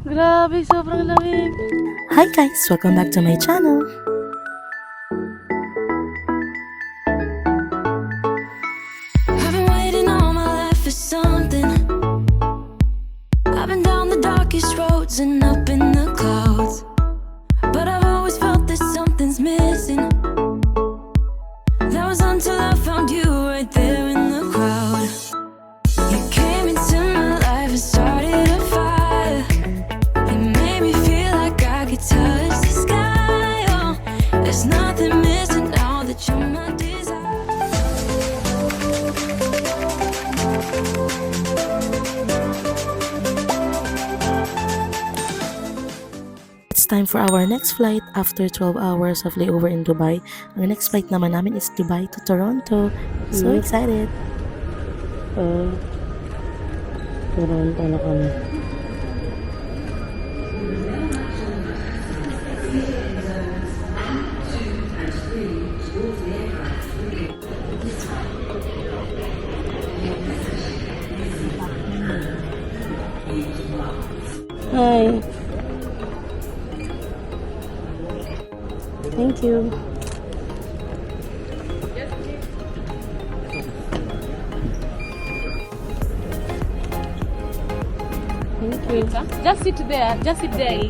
Grabe, sobrang lamig. Hi guys! Welcome back to my channel! I've been waiting all my life for something. I've been down the darkest roads and up in the clouds, but I've always felt that something's missing. That was until I found you right there in the crowd. You came into my life and started a fire. You made me feel like I could touch the sky. Oh, there's nothing missing now that you're my desire. It's time for our next flight after 12 hours of layover in Dubai. Ang next flight naman namin is Dubai to Toronto. So excited! Toronto na kami. Hi. Thank you. Thank you. Just sit there. Just sit there.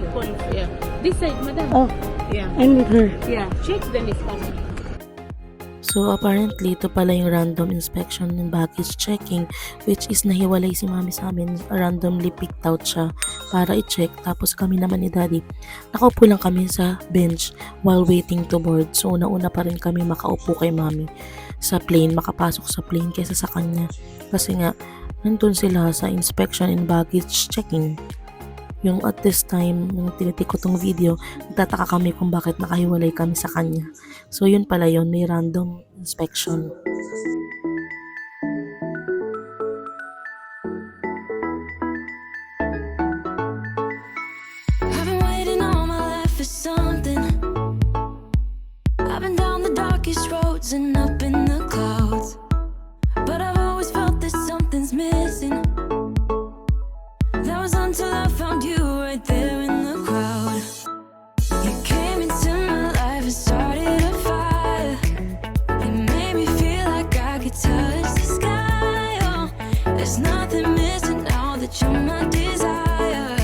Yeah. This side, madam. Oh, Yeah. I'm with her. Yeah. Check them is coming. So apparently, ito pala yung random inspection and baggage checking, which is nahiwalay si mami sa amin. Randomly picked out siya para i-check. Tapos kami naman ni daddy, nakaupo lang kami sa bench while waiting to board. So una-una pa rin kami makaupo kay mami sa plane, makapasok sa plane kaysa sa kanya. Kasi nga, nandun sila sa inspection and baggage checking. Yung at this time, nung tinitik ko tong video, nagtataka kami kung bakit nakahiwalay kami sa kanya. So yun pala yun, may random inspection. I've been waiting all my life for something. I've been down the darkest roads and up in the clouds, but I've always felt that something's missing. That was until I found you right there in the crowd. You came into my life and started a fire. You made me feel like I could touch the sky. Oh, there's nothing missing now that you're my desire.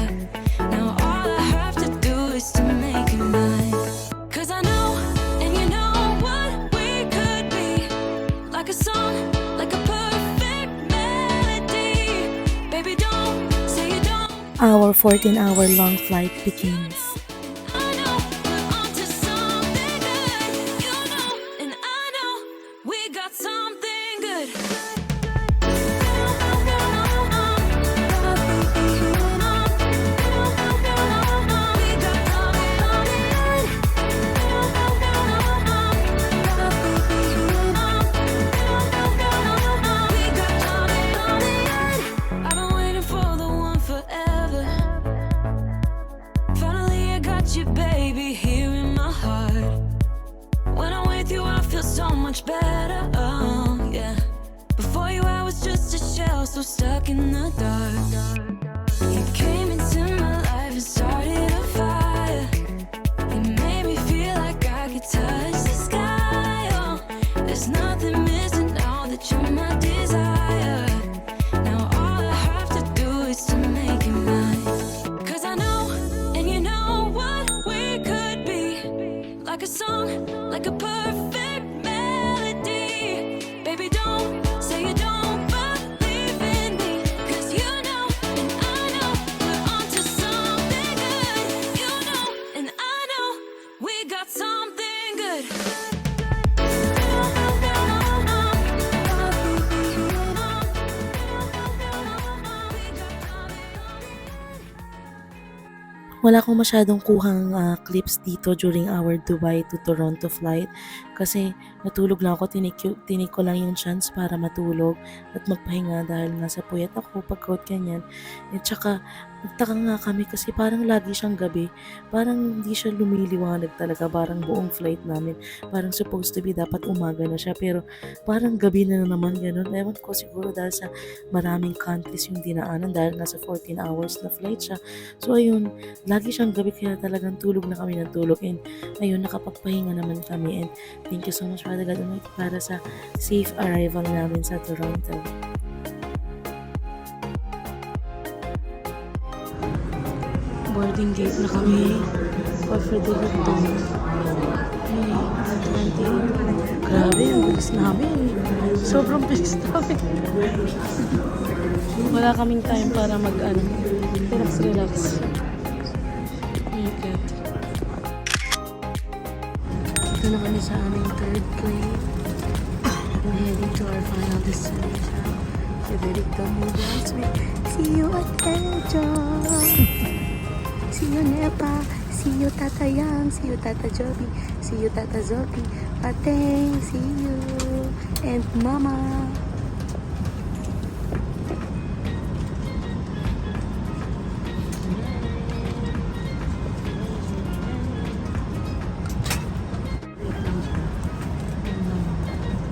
Now all I have to do is to make you mine. 'Cause I know, and you know what we could be. Like a song, like a perfect melody. Baby, don't say you don't. Our 14-hour long flight begins. I know we're onto something good. You know, and I know we got something good. I've been waiting for the one forever. Finally, I got you, baby, here in my heart. When I'm with you, I feel so much better. Oh, yeah. Before you, I was just a shell, so stuck in the dark. You came into my life and started a fire. You made me feel like I could touch the sky. Oh, there's nothing missing now that you're my desire. Now all I have to do is to make you mine. 'Cause I know, and you know what we could be. Like a song, like a perfect melody. Baby, don't say you don't believe in me. 'Cause you know, and I know we're onto something good. You know, and I know we got something good. Wala akong masyadong kuhang clips dito during our Dubai to Toronto flight kasi natulog lang ako, tinik ko lang yung chance para matulog at magpahinga dahil nga sa puyat ako pagkot ganyan. At saka Nagtaka nga kami kasi parang lagi siyang gabi. Parang hindi siya lumiliwanag talaga. Parang buong flight namin. Parang supposed to be dapat umaga na siya. Pero parang gabi na naman ganun. Ewan ko siguro dahil sa maraming countries yung dinaanan. Dahil nasa 14 hours na flight siya. So ayun, lagi siyang gabi kaya talagang tulog na kami ng tulog. And ayun, nakapagpahinga naman kami. And thank you so much Father God Almighty para sa safe arrival namin sa Toronto. Boarding gate na kami for Fredericton. Hey, 28. Grabe, ang bilis namin. Sobrang bilis namin. Wala kaming time para relax. Oh my God. Ito na kami sa aming third plane. And heading to our final destination. Fredericton, New Brunswick. See you at Edgeon. See you Nepa. See you Tata Yang. See you Tata Joby. See you Tata Zopi. Pateng. See you. And Mama.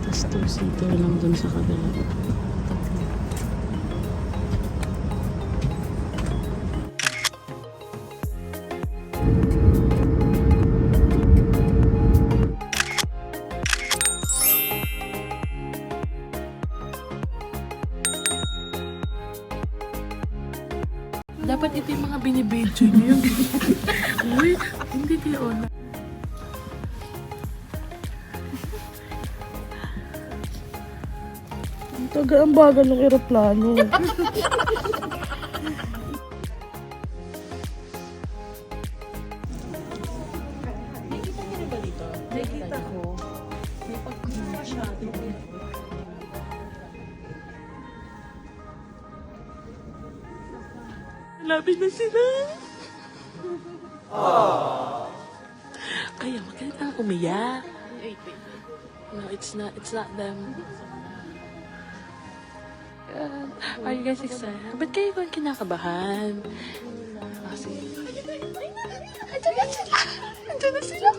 Tapos two-seater lang dun sa kabila. Dapat ito yung mga binibidyo niyo. Uy, hindi kayo na. Ang bagal ng aeroplano. Nakita ko. May pagkuha siya. Malapit na sila. Kaya maganda umiyak. No, it's not them. Are you guys excited? Ba't kayo ba kinakabahan? Kasi... Andiyan na sila! Andiyan na sila!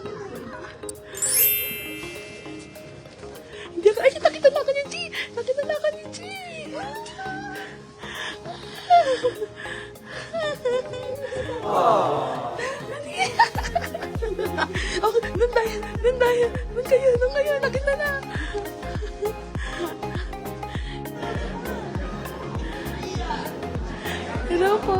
Hindi ako... Ay, nakita na ako ni G! Nakita na ako ni G! Oh, nun tayo! Nun kayo! Nakita na! Hello po!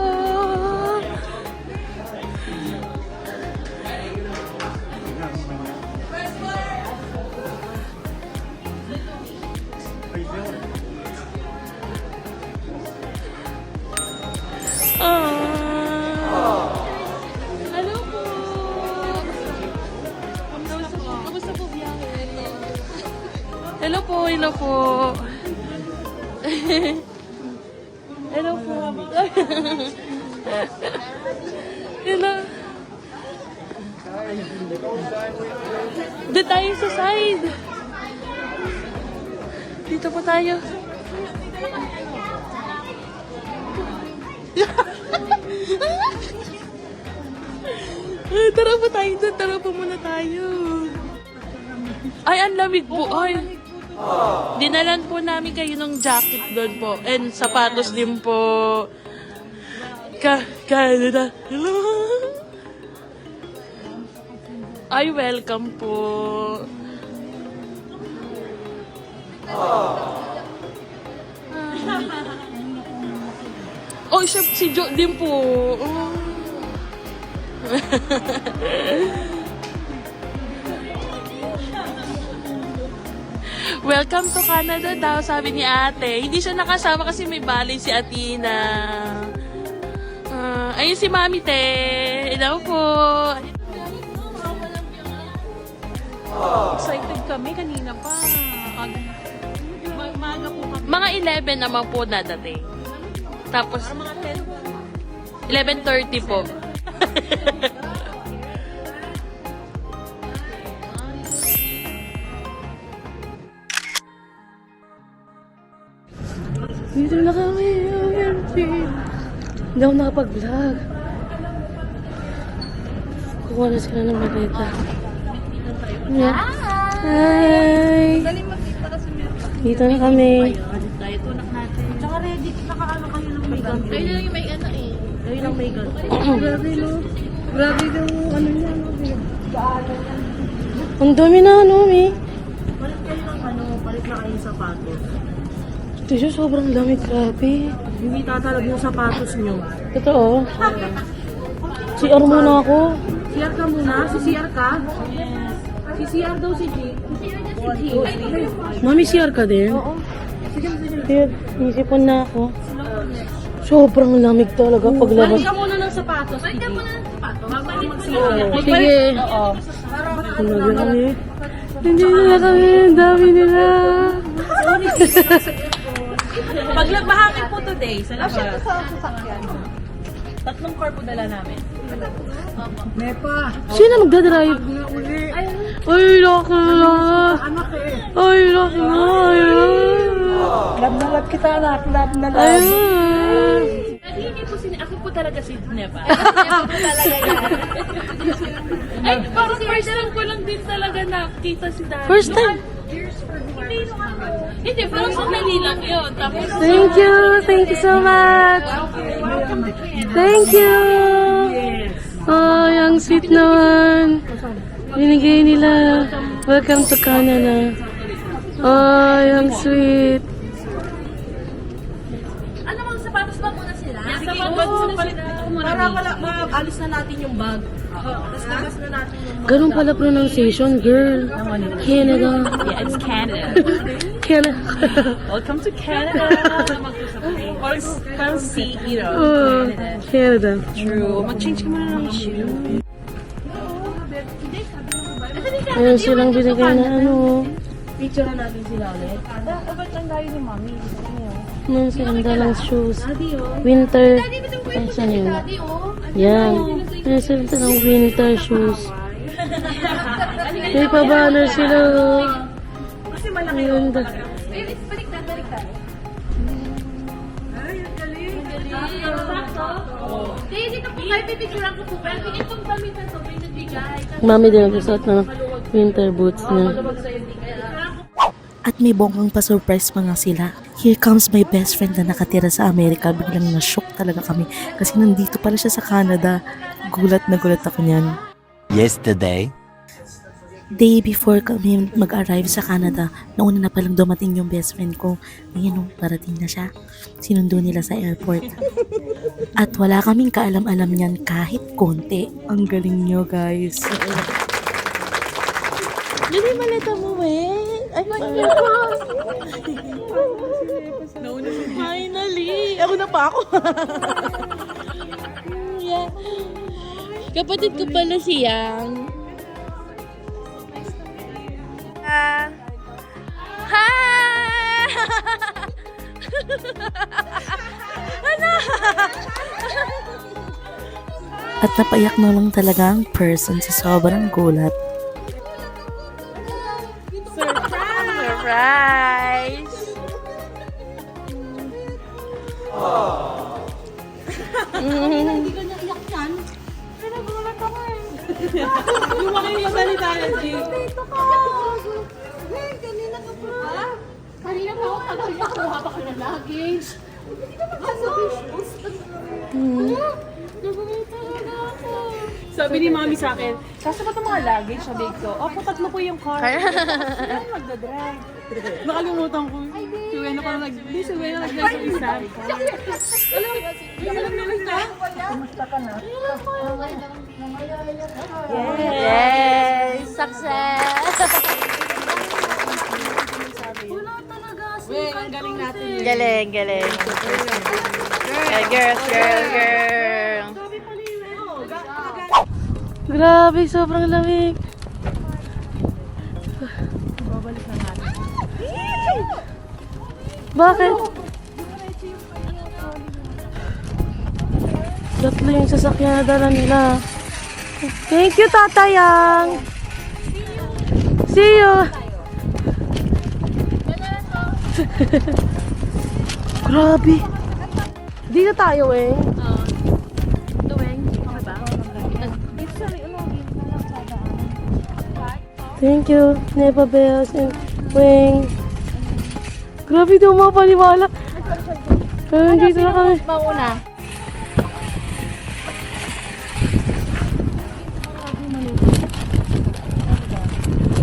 Hello po! Kamusta po biyahe? Hello po! Hello po! Hello po! Hello! Dito tayo sa side! Dito po tayo. Tara po tayo doon. Tara po muna tayo. Ay, ang lamig po. Ay. Dinalan po namin kayo ng jacket doon po. And sapatos din po. Canada. Hello. Ay, welcome po. Oh, siya, si Jo din po. Oh. Welcome to Canada daw, sabi ni ate. Hindi siya nakasama kasi may bali si Athena. Ayun si Mami Te. Hello po. Excited kami kanina pa. Maaga po kami. Mga 11 naman po dadating. Tapos, 11:30 po. Dito na kami. Hindi ako nakapag-vlog. Kukuha na sila ng maleta. Yeah. Hi! Dito na kami. Tsaka ready, nakaano kayo ng may gun. Kayo lang yung may ano eh. Kayo lang may gun. Grabe no. Grabe yung ano niya. Ang dami na ano, eh. Palit kayo ng ano, palit na kayo ng sapatos. Ito sobrang dami. Grabe. Hindi tatalag yung sapatos nyo. Totoo. CR muna ako. CR ka muna? Si CR ka? Si CR daw si G. Mami, CR ka din? Oo. Sige, isipon na ako. Sobrang lamig talaga paglabas. Palit ka muna ng sapatos. Palit ka muna ng sapatos. Sige. Hindi nila kami. Ang dami nila. Paglabahangin po today sa labas. Tatlong car po dala namin. Sino magdadrive? Ay, laki na. Ay, laki na. Lab na lab kita, lab na lab. Ayun. Hindi po ako po talaga si Nepa. Ay, parang first time ko lang din talaga nakita si Daddy. First time. Hindi, parang sandali lang yun. Tapos, Thank you. Thank you so much. Thank you. Ay, ang sweet naman. Binigay nila. Welcome to Canada. Ay, ang sweet. ano bang sapatos ba muna sila? Yes, Para wala, maalis na natin yung bag. Tapos labas na natin yung Ganun pala pronunciation, girl. Canada. Yeah, it's Canada. Canada. Welcome to Canada. Parang see, you know, Oh, Canada. True. Mag-change ka muna ng shoe. Ayun silang binigay na ano. picture natin sila ulit. Ba't ang layo ni Mami? Ayun silang dalang shoes. Winter. Ay, saan yun? Yan. Ayun silang dalang winter shoes. May pa-banner sila. Kasi malaki Ayun. Baliktad. Dito po kayo, pipicturean ko po. Pero itong damit na to, may nagbigay. Mami din nagsusuot ng winter boots niya. At may bonggang pa-surprise pa nga sila. Here comes my best friend na nakatira sa Amerika. Biglang na-shock talaga kami kasi nandito pala siya sa Canada. Gulat na gulat ako niyan. Yesterday. Day before kami mag-arrive sa Canada, nauna na palang dumating yung best friend ko. Ngayon, parating na siya. Sinundo nila sa airport. At wala kaming kaalam-alam niyan kahit konti. Ang galing nyo, guys. Dali maleta mo, eh. Ay, finally! Ako na pa ako. Yeah. Kapatid ko pala si Yang. Hi! At napayak na lang talaga ang person sa sobrang gulat. Surprise! Hindi ka naiyak yan. Pero nagulat ako eh. Lumaki yung salita na, G. Dito ka! Kanina ka pa. Kanina pa ako tagal niya. Kuha pa ko ng luggage. Hindi ka magkasabi. Nagulat talaga ako. Sabi ni Mami sa akin, kaso ba itong mga luggage sa bag ko? Opo, tatlo po yung car. Sino magdadrive? Nakalimutan ko. Suwena pa hindi suwena nag-drive sa isa. Alam nila ka? Kumusta ka na? Yes! Success! Wala talaga. Weng, ang galing natin. Galing. Girl. Grabe, sobrang lamig. Bakit? Tatlo yung sasakyan na dala nila. Thank you, Tatayang. See you. Grabe. Dito tayo, eh. Thank you, Nepa Bells and Wing. Grabe, di ako makapaniwala. Dito na kami. Mauna.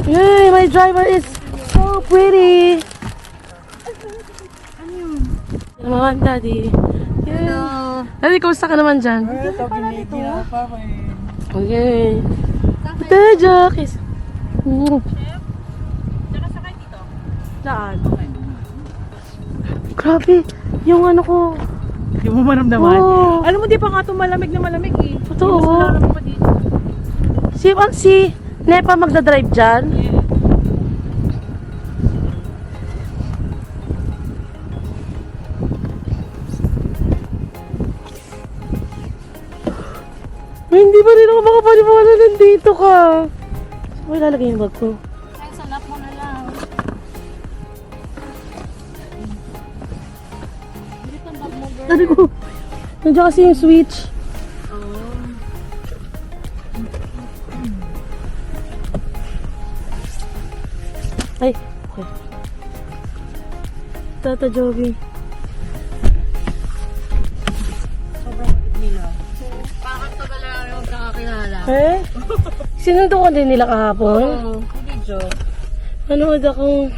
Yay, my driver is so pretty. Naman, Daddy. Hello. Daddy, kumusta ka naman dyan? Okay. Ito, Jackies. Saan? Grabe, yung ano ko. Di mo maramdaman? Oo. Alam mo, di pa nga ito malamig na malamig eh. Totoo. Mas malamig pa dito. Si Nepa magdadrive dyan? Ay, hindi pa rin ako makapaniwala nandito ka. Saan ko ilalagay yung bag ko? Ay, salap mo na lang. Dito ang bag mo, girl. Sabi ko, nandiyan kasi yung switch. Ay, okay. Tata Joby. Bakit tagal na lang yung kakakilala? Eh? Sinundo ko din nila kahapon. Hindi joke. Nanood akong...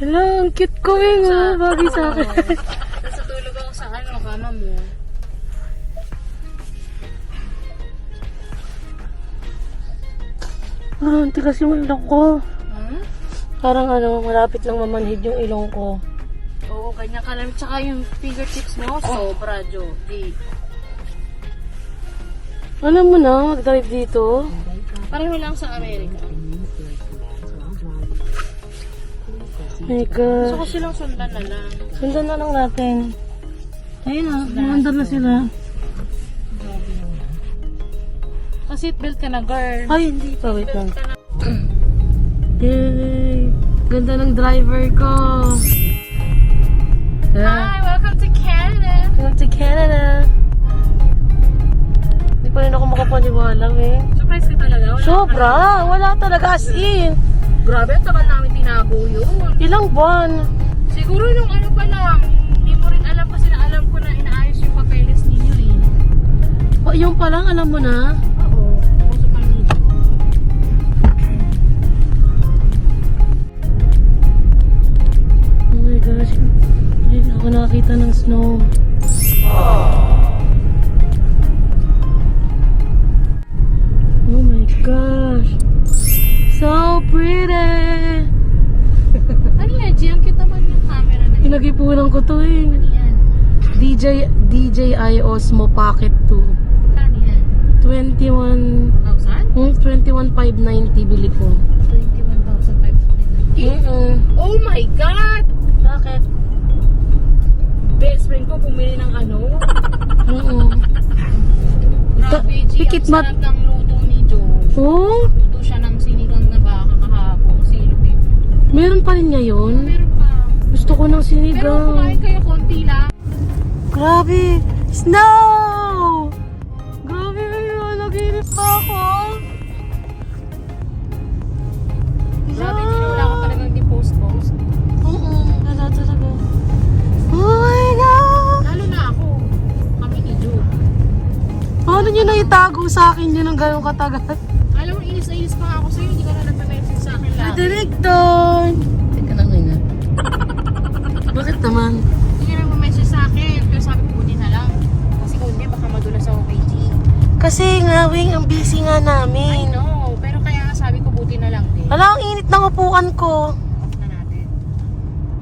Hala, ang cute ko eh. Bagay sa akin. Tapos tulog ako sa kama mo. Ang tigas yung ilong ko. Parang malapit lang mamanhid yung ilong ko. Oo, ganyan ka lang. Tsaka yung fingertips mo, sobra, Joby. Alam mo na, mag-drive dito. Pareho lang sa Amerika. My Gusto God. ko silang sundan na lang. Sundan na lang natin. Ayun na, umandar na sila. Pa-seatbelt ka na, girl. Ay, hindi pa. Wait lang. Yay! Ganda ng driver ko. Hi, welcome to Canada. Welcome to Canada. Hindi pa rin ako makapaniwala eh. Surprise ka talaga. Wala Sobra! Wala talaga as in. Grabe, ang tagal namin tinago yun. Ilang buwan? Siguro nung ano pa lang, hindi mo rin alam kasi na alam ko na inaayos yung papeles ninyo eh. O, yung pa lang, alam mo na. Oo. Puso pa ninyo. Oh my gosh. Hindi na ako nakakita ng snow. Oh my gosh. So pretty. Ano yan, G? Ang cute naman yung camera na yun. Pinagipunan ko to eh. Ano yan? DJI Osmo Pocket 2. Ano yan? 21... 1,000? 21,590 bili ko. 21,590. Oh my God! Bakit? Best friend ko bumili ng ano? Grabe, G. Pikit Ang sarap ng luto ni Joe. Oh? Luto siya ng sinigang na baka kahapon. Silipin. Meron pa rin ngayon? Meron pa. Gusto ko ng Pero sinigang. kumain kayo konti lang. Grabe! Snow! Grabe ngayon, naginip pa ako. Grabe, wala ka talagang di post-post. Wala talaga. Oh my God! Lalo na ako. Kami ni Joe. Paano nyo na itago sa akin yun ng gano'ng katagal? Alam mo, inis na inis pa nga ako sa'yo. Hindi ka na nagpa-message sa akin lang. Director! Teka lang ngayon. Bakit naman? Hindi ka nagpa-message sa akin. Pero sabi ko, buti na lang. Kasi kung hindi, baka madulas ako kay G. Kasi nga, Wing, ang busy nga I namin. know. Pero kaya nga sabi ko, buti na lang din. Hala, ang init ng upuan ko. Off na natin.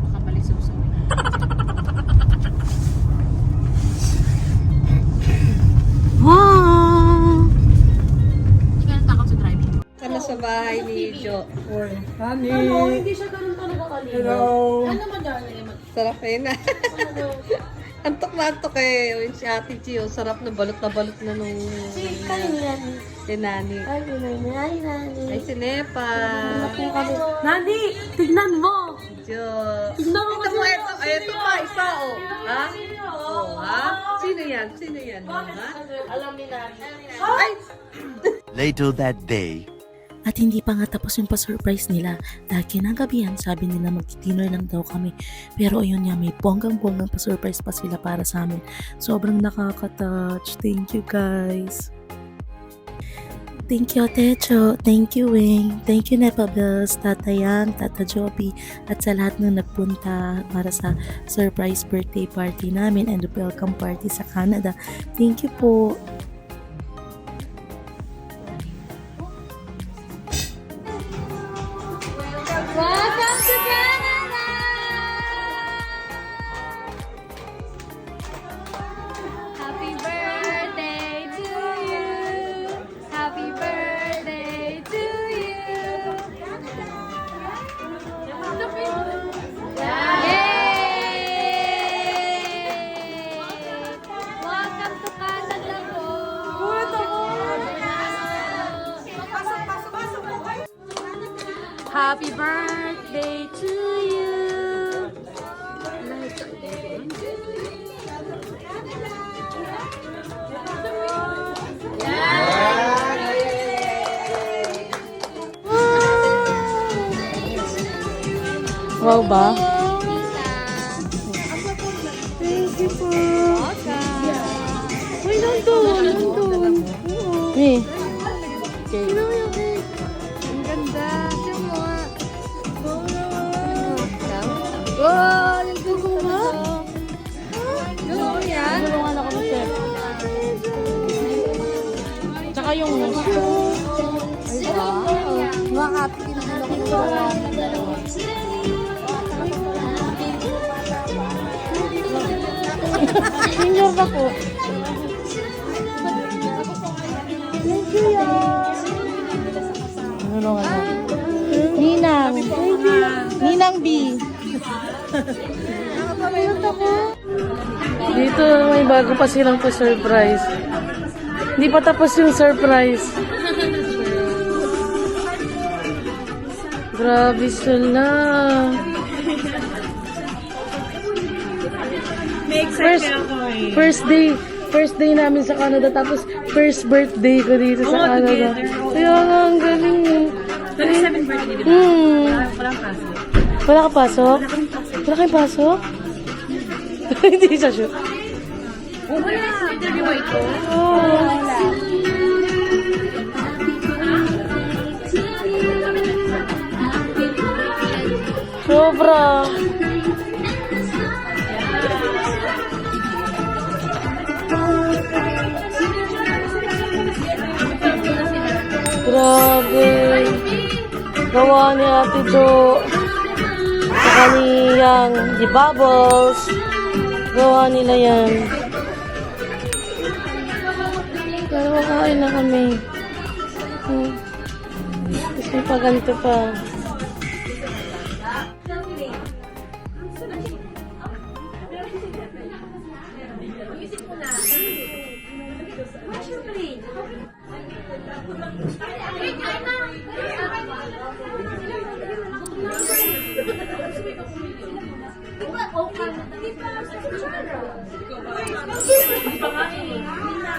Baka balisaw-sawin natin. Wow! Hindi ka natakot sa driving. Sana sa bahay ni Jo. Hindi siya ganun talaga kalino. Hello! Sarap yun na. Antok na antok eh. Yun si Ate Gio. Sarap na balot na nung Kanino yan? si Nani. Ay, nani. Ay, si Nepa. Nani, tignan mo! Jo. Tignan mo Ito kasi. mo, ito pa, isa oh. Ha? Oh, ha? Sino yan? Sino yan? Ha? Alam ni Nani. Ay! Later that day, At hindi pa nga tapos yung pa-surprise nila dahil kinagabihan sabi nila mag-dinner lang daw kami. Pero ayun nga, may bonggang-bonggang pa-surprise pa sila para sa amin. Sobrang nakaka-touch. Thank you guys. Thank you Techo, thank you Wing, thank you Nepa Bells, Tata Yang, Tata Joby, at sa lahat na nagpunta para sa surprise birthday party namin and welcome party sa Canada. Thank you po. Welcome to Canada! Happy birthday to you! Happy birthday to you! Yay! Welcome to Canada po! Happy birthday to you! Wow ba? Uy, nandun! Eh, Ang ganda! Tignan mo nga. Wow! Yung gusto mo? Gusto mo yan? tulungan ako ng chef. Tsaka yung Ay, wow! Makakapit din ako ng dalawa. senior ba po? Tulungan ako. Ninang. Ninang B. Dito may bago pa silang pa-surprise. Hindi pa tapos yung surprise. Grabe sila. First day namin sa Canada, tapos first birthday ko dito sa Canada. Kaya nga, ang galing eh. 27th birthday, di ba? Walang kaso. Wala ka pasok? Wala kayong pasok? Hindi siya shoot. Wala. Interview mo ito? Sobra. Grabe. Gawa ni Ate Jo. Saka ni Yang, di Bubbles. Gawa nila yan. Pero makain na kami. Tapos may paganto pa.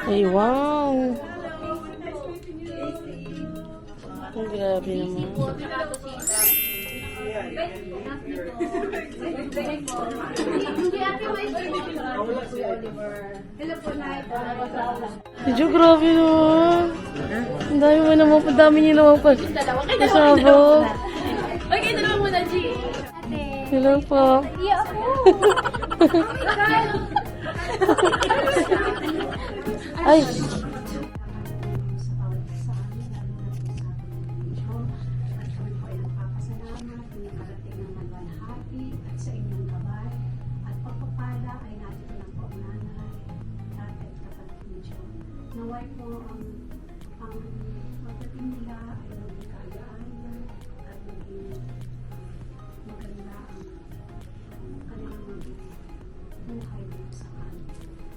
Ay, wow. Ang grabe naman. Medyo grabe naman. Ang dami mo naman, ang dami niyo naman pa. Kasabog. Okay, dalawa muna, G. Hello po. Iya po. Ay. Naway po ang pagdating nila ay maging kayaan at maging maganda ang kanilang maging buhay dito sa amin.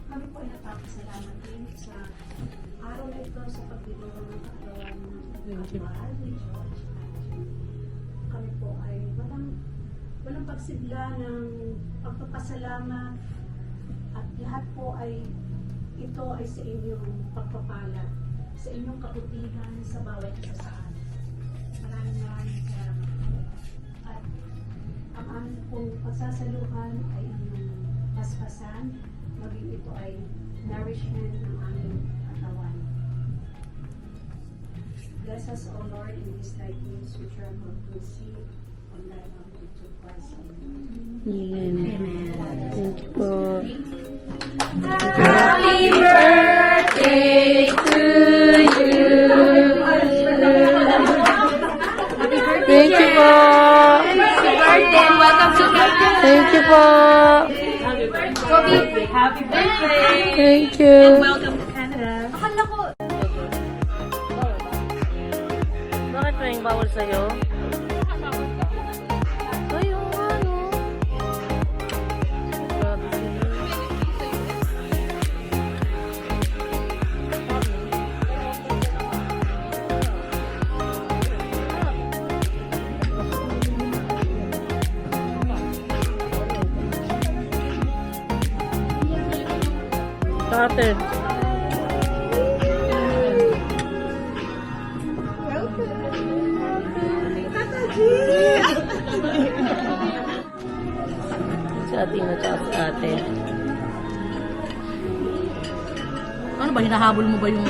Kami po ay napapasalamat din sa araw na ito sa pagbibigay ng kaarawan ng kapal ni George. Kami po ay walang pagsigla ng pagpapasalamat at lahat po ay ito ay sa inyong pagpapala, sa inyong kabutihan sa bawat isa sa amin. Maraming salamat po. At ang aming pong pagsasaluhan ay inyong paspasan, maging ito ay nourishment ng aming katawan. Bless us, O Lord, in these thy gifts which are going to receive from thy bounty to Christ. Amen. Thank you po. Thank you po. Thank you po. Happy birthday! Thank you. Welcome to Canada. Bakit pa yung bawal sa'yo? Ayaw nga, no? Grabe sila. Ate. Si ate na tsaka si ate. Ano ba, hinahabol mo ba yung...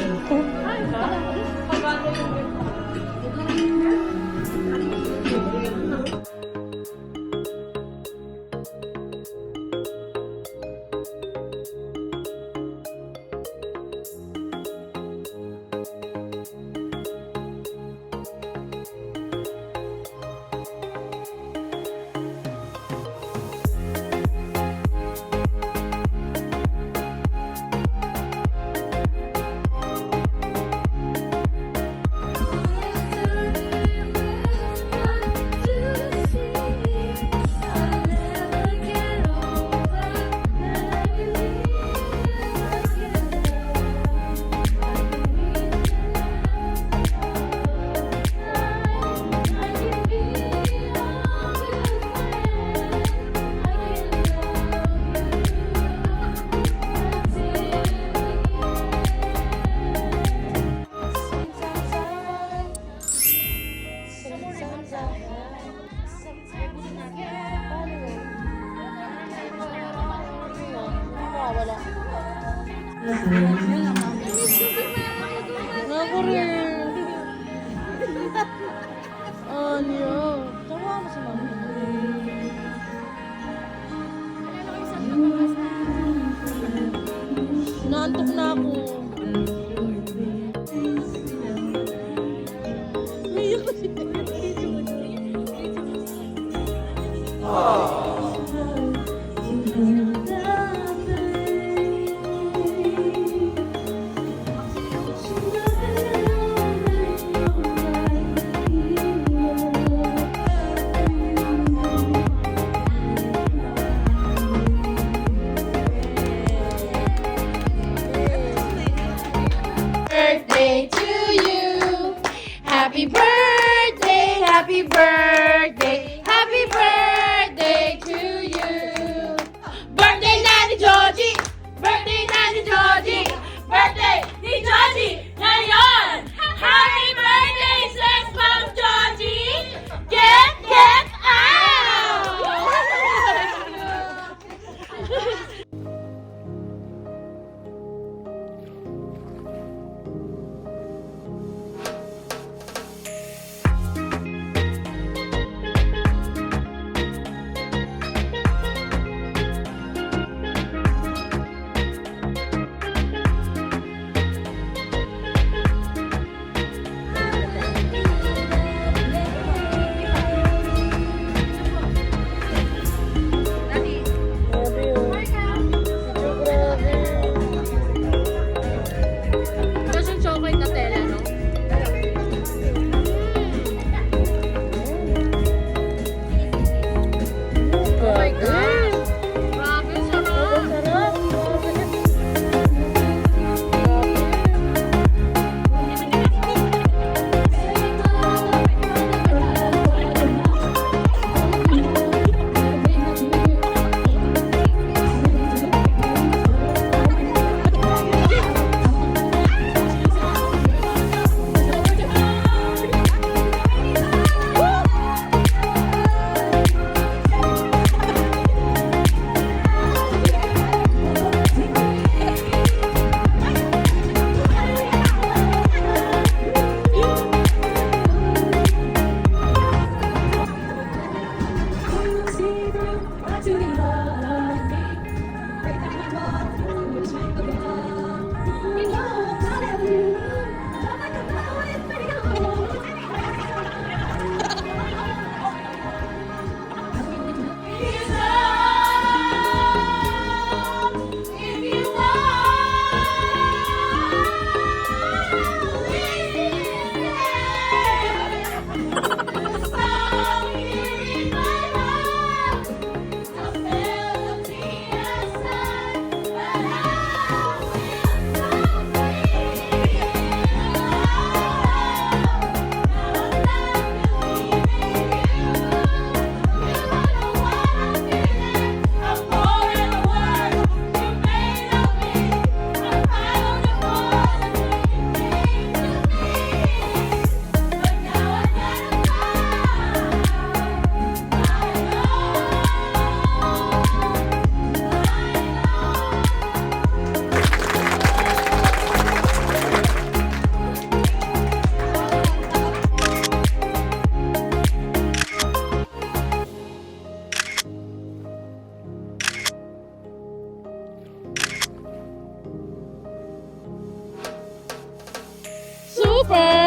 Ako rin. Anya. Tawa mo sa mama. Naantok na ako. Birthday to you. Happy birthday, happy birthday, happy birthday to you. Birthday Nanny Georgie, birthday Nanny Georgie, birthday ni Georgie ngayon. Happy birthday, says Mom Georgie. Get out! Super!